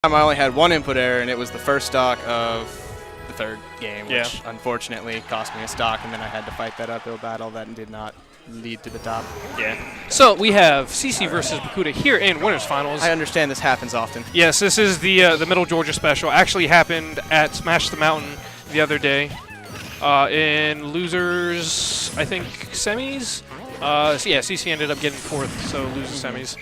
I only had one input error, and it was the first stock of the third game, which unfortunately cost me a stock, and then I had to fight that uphill battle that did not lead to the top. Yeah. So we have CC versus Bakuuda here in winners finals. I understand this happens often. Yes, this is the Middle Georgia special. Actually happened at Smash the Mountain the other day. In losers, I think semis. So yeah, CC ended up getting fourth, so losers semis.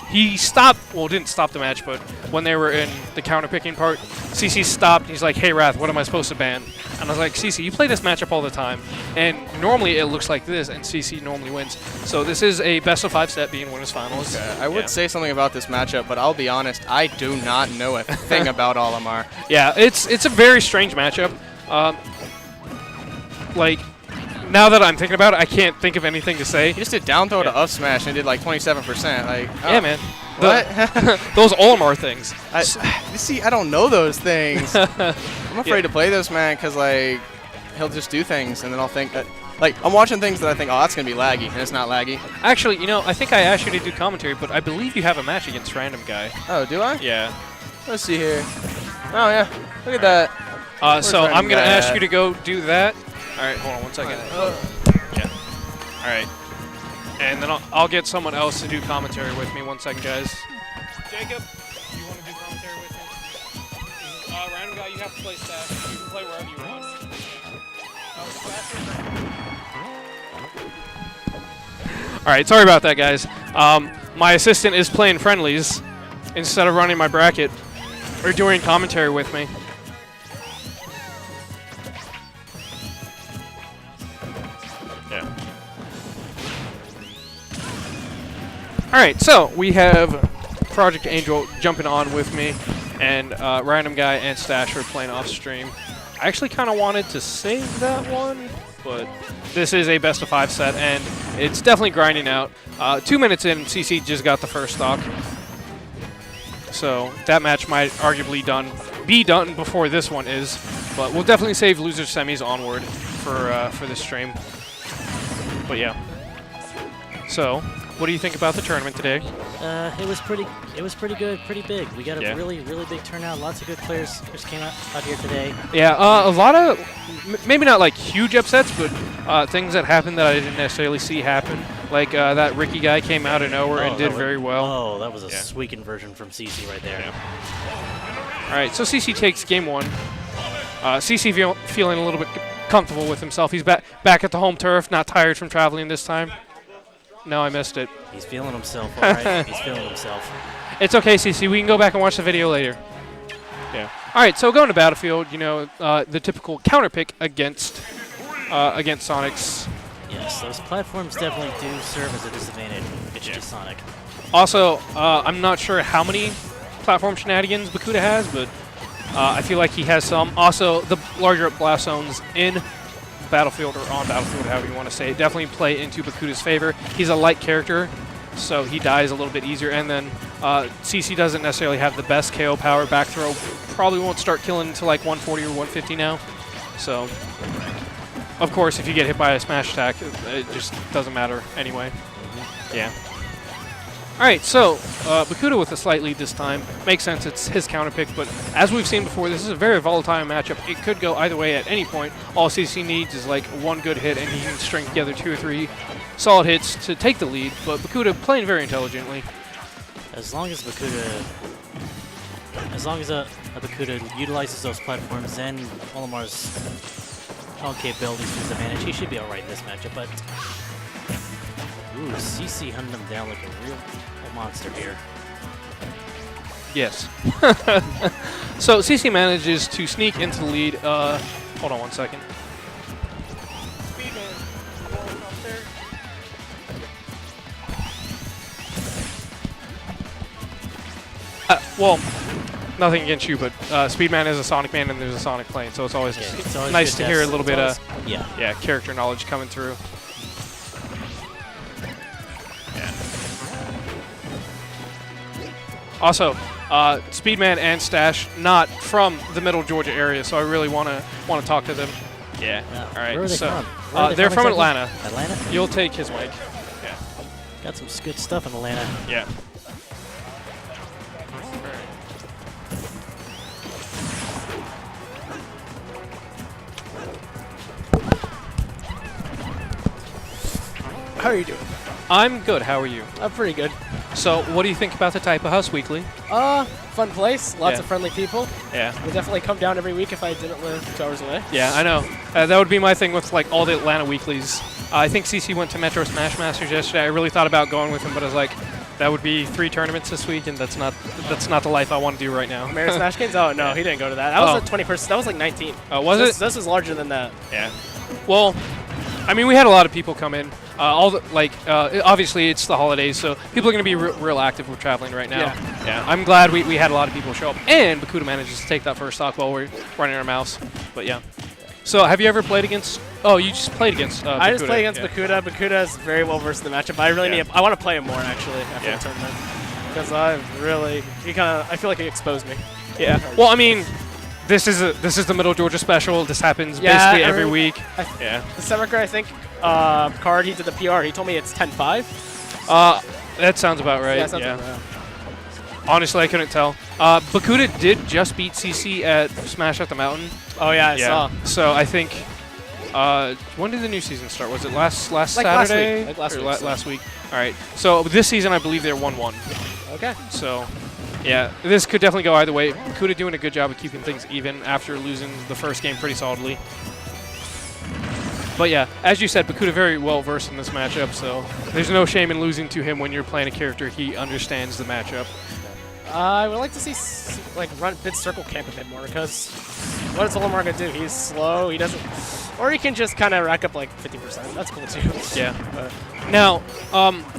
He stopped, well, didn't stop the match, but when they were in the counter-picking part, CC stopped. He's like, hey, Wrath, what am I supposed to ban? And I was like, CC, you play this matchup all the time, and normally it looks like this, and CC normally wins. So this is a best-of-5 set being winners finals. Okay. I would say something about this matchup, but I'll be honest, I do not know a thing about Olimar. Yeah, it's a very strange matchup. Like, now that I'm thinking about it, I can't think of anything to say. He just did down throw to up smash and did like 27%. Like, oh. Yeah, man. What? Those Olimar things. See, I don't know those things. I'm afraid to play this man because like he'll just do things and then I'll think that like I'm watching things that I think, oh, that's gonna be laggy, and it's not laggy. Actually, you know, I think I asked you to do commentary, but I believe you have a match against Random Guy. Oh, do I? Yeah. Let's see here. Oh yeah, look at that. So I'm gonna ask you to go do that. All right, hold on one second. Yeah. All right. And then I'll get someone else to do commentary with me. 1 second, guys. Jacob, you want to do commentary with me? Random Guy, you have to play staff. You can play wherever you want. All right, sorry about that, guys. My assistant is playing friendlies instead of running my bracket or doing commentary with me. Alright, so we have Project Angel jumping on with me, and Random Guy and Stash are playing off stream. I actually kind of wanted to save that one, but this is a best-of-5 set, and it's definitely grinding out. 2 minutes in, CC just got the first stock. So that match might arguably be done before this one is, but we'll definitely save losers semis onward for this stream. But yeah. So, what do you think about the tournament today? It was pretty good, pretty big. We got a really big turnout. Lots of good players came out here today. Yeah, a lot of maybe not like huge upsets, but things that happened that I didn't necessarily see happen. Like that Ricky guy came out of nowhere and did very well. Oh, that was a sweet conversion from CC right there. Yeah. All right, so CC takes game 1. CC feeling a little bit comfortable with himself. He's back at the home turf, not tired from traveling this time. No, I missed it. He's feeling himself, all right. He's feeling himself. It's okay, CC. We can go back and watch the video later. Yeah. All right, so going to Battlefield, you know, the typical counter pick against Sonic's. Yes, those platforms definitely do serve as a disadvantage to Sonic. Also, I'm not sure how many platform shenanigans Bakuuda has, but I feel like he has some. Also, the larger blast zones in Battlefield or on Battlefield, however you want to say it, definitely play into Bakuuda's favor. He's a light character, so he dies a little bit easier. And then CC doesn't necessarily have the best KO power. Back throw probably won't start killing until like 140 or 150 now. So, of course, if you get hit by a smash attack, it just doesn't matter anyway. Yeah. All right, so Bakuuda with a slight lead this time. Makes sense, it's his counter pick, but as we've seen before, this is a very volatile matchup. It could go either way at any point. All CC needs is like one good hit, and he can string together 2 or 3 solid hits to take the lead, but Bakuuda playing very intelligently. As long as Bakuuda utilizes those platforms and Olimar's capabilities to his advantage, he should be all right in this matchup, but ooh, CC hunting him down like a real monster here. Yes. So CC manages to sneak into the lead. Hold on 1 second. Well, nothing against you, but Speedman is a Sonic man and there's a Sonic plane, so it's always nice to hear a little bit of character knowledge coming through. Also, Speedman and Stash not from the Middle Georgia area, so I really want to talk to them. Yeah. All right. Where are they so from? They're from Atlanta. Atlanta? You'll take his mic. Yeah. Got some good stuff in Atlanta. Yeah. How are you doing? I'm good. How are you? I'm pretty good. So, what do you think about the Typo House Weekly? Fun place. Lots Yeah. of friendly people. Yeah. Would definitely come down every week if I didn't live 2 hours away. Yeah, I know. That would be my thing with like all the Atlanta weeklies. I think CC went to Metro Smash Masters yesterday. I really thought about going with him, but I was like, that would be 3 tournaments this week, and that's not the life I want to do right now. Mario Smash Games? Oh, no, he didn't go to that. That was a 20-person. That was like 19. Oh, was this, it? This was larger than that. Yeah. Well, I mean, we had a lot of people come in. Obviously, it's the holidays, so people are going to be real active with traveling right now. Yeah. I'm glad we had a lot of people show up, and Bakuuda manages to take that first stock while we're running our mouse. But yeah. So, have you ever played against? Oh, you just played against. Bakuuda. I just played against Bakuuda. Bakuuda is very well versed in the matchup. I really need. I want to play him more actually after the tournament because I feel like he exposed me. Yeah. Well, I mean, this is the Middle Georgia special. This happens basically every week. The Semiker, I think, card he did the PR. He told me it's 10-5. That sounds about right. Yeah. Sounds about right. Honestly, I couldn't tell. Bakuuda did just beat CC at Smash at the Mountain. Oh yeah, I saw. So I think. When did the new season start? Was it last Saturday? Last week. All right. So this season, I believe they're 1-1. Okay. So, yeah, this could definitely go either way. Bakuuda doing a good job of keeping things even after losing the first game pretty solidly. But yeah, as you said, Bakuuda very well versed in this matchup, so there's no shame in losing to him when you're playing a character he understands the matchup. I would like to see run bit circle camp a bit more because what is Olimar gonna do? He's slow. He doesn't, or he can just kind of rack up like 50%. That's cool too. Yeah. Now,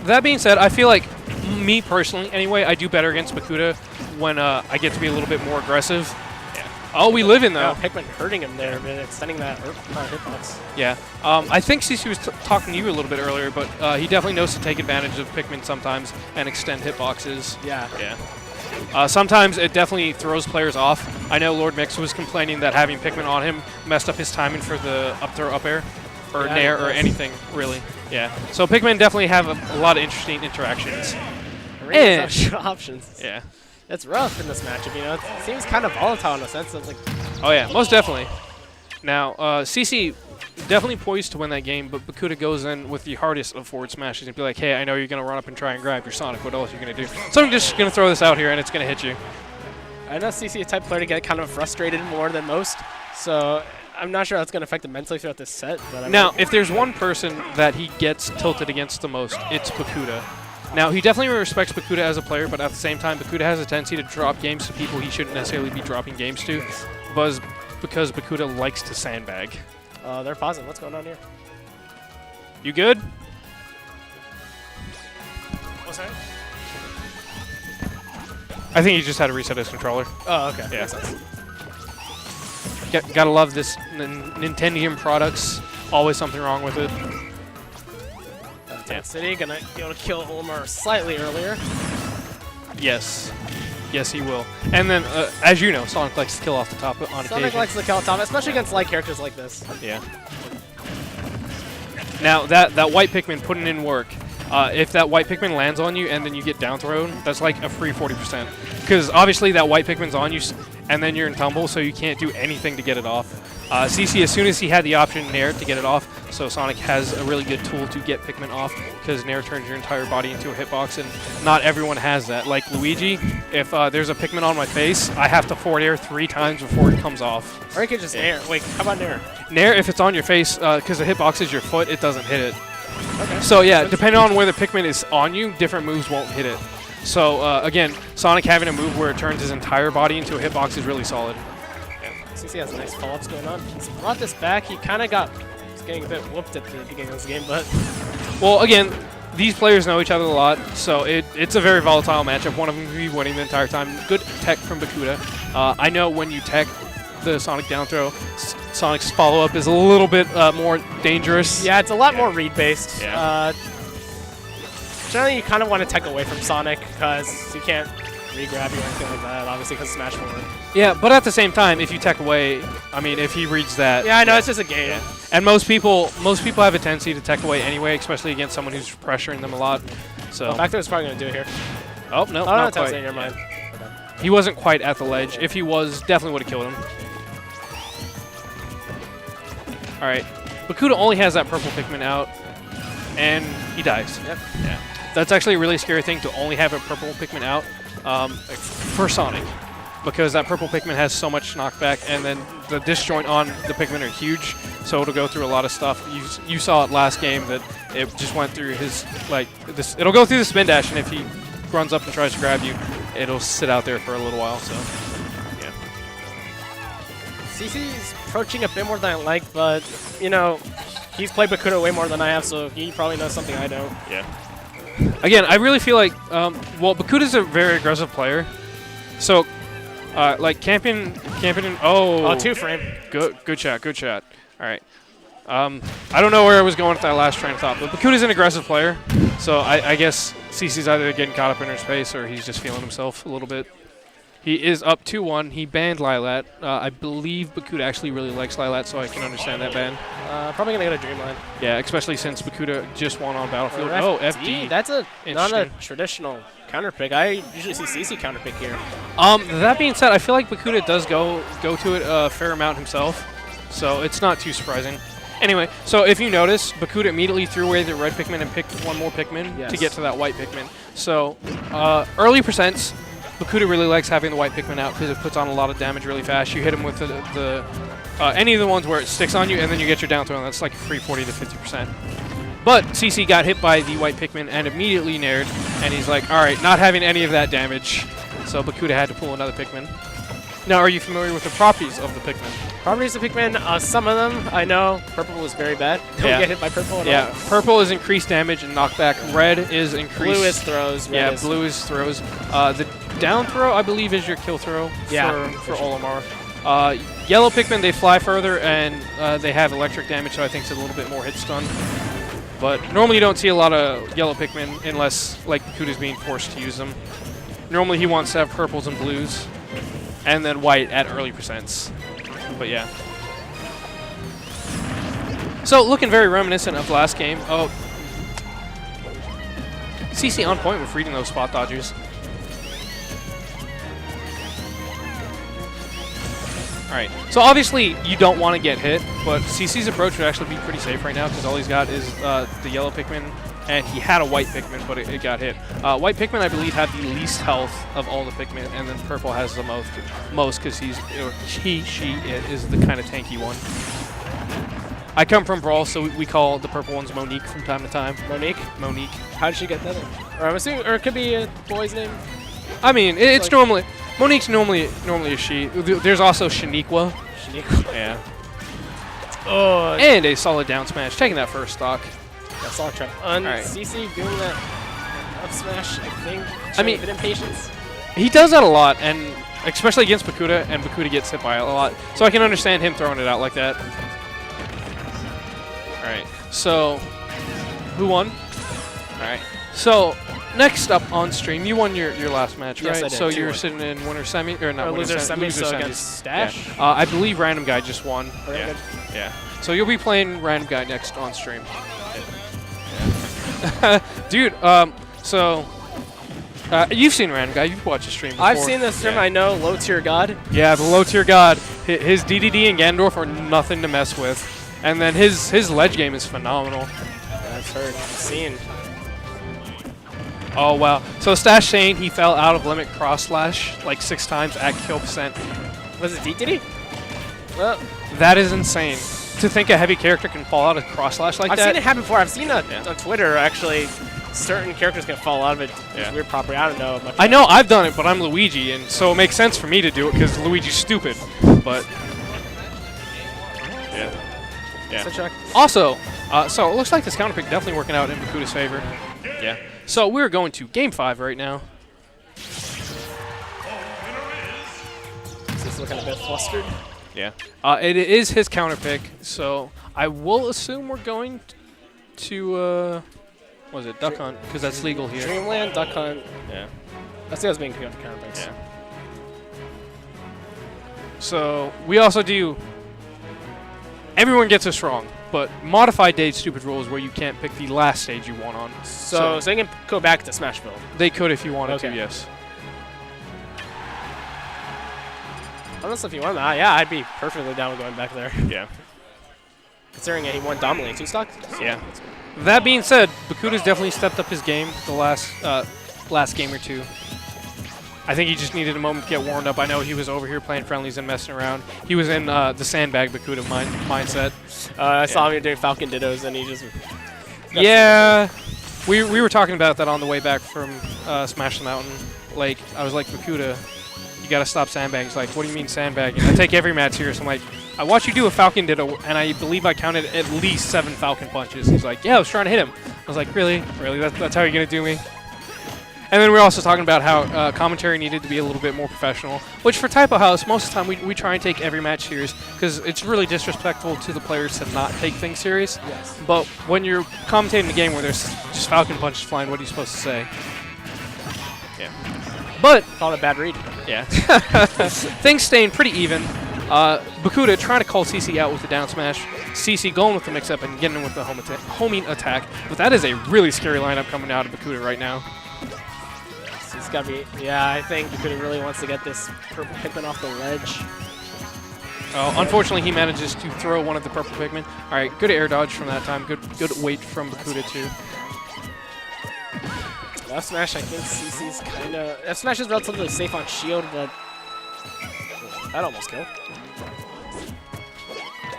that being said, I feel like me personally, anyway, I do better against Bakuuda when I get to be a little bit more aggressive. Yeah. Oh, we live in though. Pikmin hurting him there, but extending that hitbox. Yeah. I think CC was talking to you a little bit earlier, but he definitely knows to take advantage of Pikmin sometimes and extend hitboxes. Yeah. Yeah. Sometimes it definitely throws players off. I know Lord Mix was complaining that having Pikmin on him messed up his timing for the up throw up air, or nair, or anything, really. Yeah. So Pikmin definitely have a lot of interesting interactions. And options. Yeah. It's rough in this matchup, you know. It seems kind of volatile in a sense. It's like. Oh yeah, most definitely. Now, CC definitely poised to win that game, but Bakuuda goes in with the hardest of forward smashes and be like, hey, I know you're going to run up and try and grab your Sonic. What else are you going to do? So I'm just going to throw this out here, and it's going to hit you. I know CC is a type player to get kind of frustrated more than most, so I'm not sure how it's going to affect him mentally throughout this set. But now, if there's one person that he gets tilted against the most, it's Bakuuda. Now, he definitely respects Bakuuda as a player, but at the same time, Bakuuda has a tendency to drop games to people he shouldn't necessarily be dropping games to, because Bakuuda likes to sandbag. They're pausing. What's going on here? You good? What's that? I think he just had to reset his controller. Oh, okay. Yeah. Makes sense. Gotta love this Nintendium products. Always something wrong with it. City gonna be able to kill Olimar slightly earlier. Yes. Yes, he will. And then, as you know, Sonic likes to kill off the top on occasion. Sonic likes to kill off top, especially against light characters like this. Yeah. Now, that white Pikmin putting in work, if that white Pikmin lands on you and then you get down thrown, that's like a free 40%. Because obviously that white Pikmin's on you, and then you're in tumble, so you can't do anything to get it off. CC, as soon as he had the option Nair to get it off, so Sonic has a really good tool to get Pikmin off, because Nair turns your entire body into a hitbox, and not everyone has that. Like Luigi, if there's a Pikmin on my face, I have to forward air 3 times before it comes off. Or you could just Nair. Wait, how about Nair? Nair, if it's on your face, because the hitbox is your foot, it doesn't hit it. Okay. So yeah, depending on where the Pikmin is on you, different moves won't hit it. So again, Sonic having a move where it turns his entire body into a hitbox is really solid. CC has nice follow-ups going on. He's brought this back. He kind of was getting a bit whooped at the beginning of this game, but... Well, again, these players know each other a lot, so it's a very volatile matchup. One of them will be winning the entire time. Good tech from Bakuuda. I know when you tech the Sonic down throw, Sonic's follow-up is a little bit more dangerous. Yeah, it's a lot more read-based. Yeah. Generally, you kind of want to tech away from Sonic because you can't re-grab you or anything like that, obviously, because Smash forward. Yeah, but at the same time, if you tech away, I mean, if he reads that... Yeah, I know, it's just a game. Yeah. And most people have a tendency to tech away anyway, especially against someone who's pressuring them a lot. So Back there is probably going to do it here. Oh, no, not quite. Never mind. He wasn't quite at the ledge. If he was, definitely would have killed him. All right. Bakuuda only has that purple Pikmin out. And he dies. Yep. Yeah. That's actually a really scary thing to only have a purple Pikmin out for Sonic, because that purple Pikmin has so much knockback, and then the disjoint on the Pikmin are huge, so it'll go through a lot of stuff. You saw it last game that it just went through his, like, this. It'll go through the spin dash, and if he runs up and tries to grab you, it'll sit out there for a little while, so, yeah. CC's approaching a bit more than I like, but, you know, he's played Bakuuda way more than I have, so he probably knows something I don't. Yeah. Again, I really feel like, well, Bakuuda's a very aggressive player, so, like, camping in, Oh, 2-frame. good shot. All right. I don't know where I was going with that last train of thought, but Bakuuda's an aggressive player, so I guess CC's either getting caught up in her space or he's just feeling himself a little bit. He is up 2-1. He banned Lilat. I believe Bakuuda actually really likes Lilat, so I can understand that ban. Probably going to go to Dreamline. Yeah, especially since Bakuuda just won on Battlefield. Or Oh, FD. That's not a traditional counter pick. I usually see CC counter pick here. That being said, I feel like Bakuuda does go to it a fair amount himself, so it's not too surprising. Anyway, so if you notice, Bakuuda immediately threw away the red Pikmin and picked one more Pikmin to get to that white Pikmin. So early percents, Bakuuda really likes having the white Pikmin out because it puts on a lot of damage really fast. You hit him with any of the ones where it sticks on you, and then you get your down throw, and that's like a free 40 to 50%. But CC got hit by the white Pikmin and immediately nared, and he's like, all right, not having any of that damage. So Bakuuda had to pull another Pikmin. Now, are you familiar with the properties of the Pikmin? Properties of Pikmin, some of them I know. Purple is very bad. Don't get hit by purple at all. Purple is increased damage and knockback. Red is increased. Blue is throws. Red blue is throws. The down throw, I believe, is your kill throw for Olimar. Yellow Pikmin, they fly further, and they have electric damage, so I think it's a little bit more hit stun. But normally you don't see a lot of yellow Pikmin unless, like, Bakuuda's being forced to use them. Normally he wants to have purples and blues, and then white at early percents. But yeah. So looking very reminiscent of last game. Oh, CC on point with reading those spot dodgers. All right. So obviously you don't want to get hit, but CC's approach would actually be pretty safe right now because all he's got is the yellow Pikmin, and he had a white Pikmin, but it got hit. White Pikmin, I believe, have the least health of all the Pikmin, and then purple has the most because she is the kind of tanky one. I come from Brawl, so we call the purple ones Monique from time to time. Monique? Monique. How did she get that in? Or I'm assuming, or it could be a boy's name. I mean, it's like normally Monique's normally a she. There's also Shaniqua. Shaniqua. Yeah. Oh. And a solid down smash, taking that first stock. Yeah, solid trap. CC doing that up smash, I think. I mean, a bit impatience. He does that a lot, and especially against Bakuuda, and Bakuuda gets hit by it a lot. So I can understand him throwing it out like that. All right. So who won? All right. So next up on stream, you won your last match, right? Yes, I did. So you're sitting in winner semi, or not winner loser semi, so against Stash. Yeah. I believe Random Guy just won. Very good. Yeah. So you'll be playing Random Guy next on stream. Dude, so you've seen Random Guy. You've watched his stream before. I've seen this stream. Yeah. I know. Low tier god. Yeah, the low tier god. His DDD and Ganondorf are nothing to mess with, and then his ledge game is phenomenal. Yeah, I've heard. I've seen. Oh wow. So Stash saying he fell out of limit cross slash like 6 times at kill percent. Was it did he? Well, that is insane. To think a heavy character can fall out of cross slash like I've that. seen it happen before. I've seen on Twitter actually. Certain characters can fall out of it. Yeah. Weird property. I don't know much. I know I've done it, but I'm Luigi, and so it makes sense for me to do it because Luigi's stupid. But yeah. So check. Also, so it looks like this counter pick definitely working out in Bakuuda's favor. Yeah. So we're going to Game 5 right now. Is this looking a bit flustered? Yeah. It is his counter pick, so I will assume we're going to what was it, Duck Hunt, because that's legal here. Dreamland, Duck Hunt. Yeah. That's the being counter picks. Yeah. So we also do. Everyone gets this wrong, but modified Dave's stupid rule is where you can't pick the last stage you want on. So they can go back to Smash build. They could if you wanted to, yes. Unless if you want that, yeah, I'd be perfectly down with going back there. Yeah. considering he won dominantly 2 stock. So Yeah. That being said, Bakuuda's definitely stepped up his game the last game or two. I think he just needed a moment to get warmed up. I know he was over here playing friendlies and messing around. He was in the sandbag Bakuuda mindset. I saw him doing Falcon Dittos, and he just... Yeah. We were talking about that on the way back from Smash the Mountain. Like, I was like, Bakuuda, you got to stop sandbagging. He's like, what do you mean sandbagging? I take every match serious. I'm like, I watched you do a Falcon Ditto, and I believe I counted at least 7 Falcon punches. He's like, yeah, I was trying to hit him. I was like, really? Really? That's how you're going to do me? And then we were also talking about how commentary needed to be a little bit more professional, which for Typo House, most of the time we try and take every match serious because it's really disrespectful to the players to not take things serious. Yes. But when you're commentating a game where there's just Falcon punches flying, what are you supposed to say? Yeah. But Called a bad read. yeah, things staying pretty even. Bakuuda trying to call CC out with the down smash. CC going with the mix-up and getting in with the homing attack. But that is a really scary lineup coming out of Bakuuda right now. He's got to be... Yeah, I think Bakuuda really wants to get this purple Pikmin off the ledge. Oh, unfortunately, he manages to throw one of the purple Pikmin. All right, good air dodge from that time. Good weight from Bakuuda, too. F smash, I think CC's kind of... F smash is relatively safe on shield, but... That almost killed.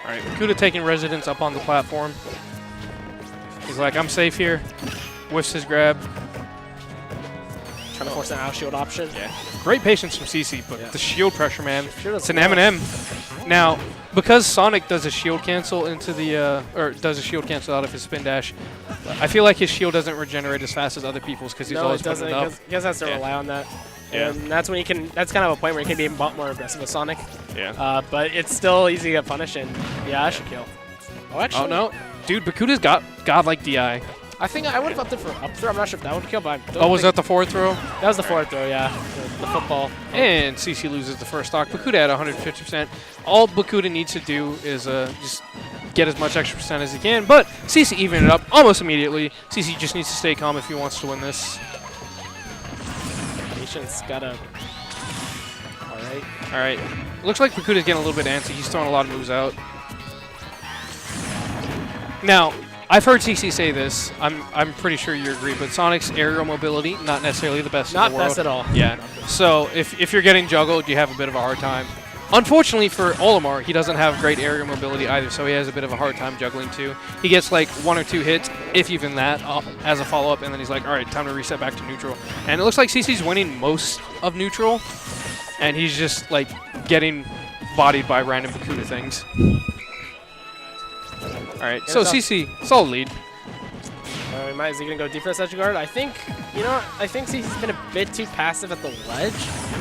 All right, Bakuuda taking residence up on the platform. He's like, I'm safe here. Whiffs his grab. Trying to force an out shield option. Yeah. Great patience from CC, but Yeah. the shield pressure, man. Sure It's an M&M. Now, because Sonic does a shield cancel into the, or does a shield cancel out of his spin dash, I feel like his shield doesn't regenerate as fast as other people's because he's No, always it doesn't. putting it up. He has to Yeah. rely on that. Yeah. And that's when he can... That's kind of a point where he can be a lot more aggressive with Sonic. Yeah. But it's still easy to get punished, and yeah, I should kill. Oh, actually... Oh, no. Dude, Bakuuda's got godlike DI. I think I would have upped it for up throw. I'm not sure if that would kill, but I don't Oh, was think- that the forward throw? That was the forward throw, yeah. The football. And CC loses the first stock. Bakuuda at 150%. All Bakuuda needs to do is just get as much extra percent as he can. But CC evened it up almost immediately. CC just needs to stay calm if he wants to win this. Patience gotta... Alright. All right. Looks like Bakuuda's getting a little bit antsy. He's throwing a lot of moves out. Now, I've heard CC say this. I'm pretty sure you agree, but Sonic's aerial mobility, not necessarily the best in Not the world. best at all. Yeah. So if you're getting juggled, you have a bit of a hard time. Unfortunately for Olimar, he doesn't have great aerial mobility either, so he has a bit of a hard time juggling too. He gets like 1 or 2 hits, if even that, as a follow-up, and then he's like, all right, time to reset back to neutral. And it looks like CC's winning most of neutral, and he's just like getting bodied by random Bakuuda things. All right, so CC, solid lead. Is he going to go deep for this edge guard? I think, you know, I think CC's been a bit too passive at the ledge.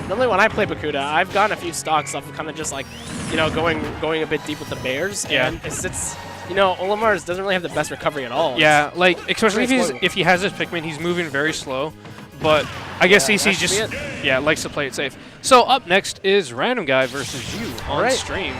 Normally when I play Bakuuda, I've gotten a few stocks off of kind of just like, you know, going a bit deep with the bears. Yeah. And it's you know, Olimar doesn't really have the best recovery at all. Yeah, like, especially Pretty if he has his Pikmin, he's moving very slow. But I guess Yeah, CC that should just, likes to play it safe. So up next is Random Guy versus you on Alright. stream.